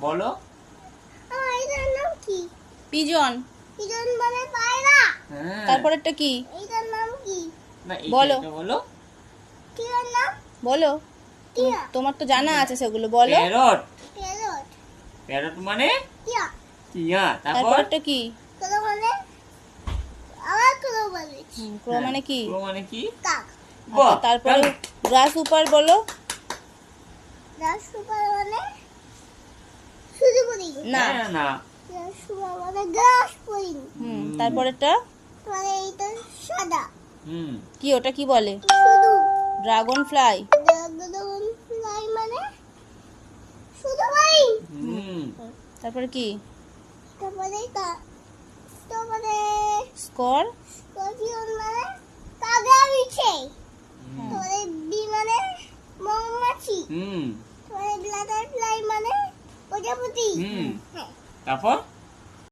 বলো। এটার নাম কি? পিজন। পিজন মানে পায়রা। হ্যাঁ। তারপরেরটা কি? এটার নাম কি? না বলো। এটা বলো। টিয়ার নাম? বলো। টিয়া। তোমার তো জানা আছে সেগুলো, বলো। প্যারট। প্যারট। প্যারট মানে টিয়া। টিয়া। তারপর তারপরেরটা কি? ক্রো মানে? আবার ক্রো বলে। ক্রো মানে কি? ক্রো মানে কি? কাক। বাহ, তারপরে কাক। গ্রাস উপার বলো। গ্রাস সুপার মানে শুধু পরি। না। না। গ্রাস সুপার মানে গ্রাস পরি। তারপরেরটা মানে এটা সাদা। কি, ওটা কি বলে? শুধু। Dragon fly. ড্রাগন ফ্লাই মানে শুধু পরি। তারপরে কি? তারপরে স্কর। স্করপিয়ন মানে কাগা বিছে। তারপরে বি মানে মৌমাছি। তারপরে বাটারফ্লাই মানে প্রজাপতি। তারপর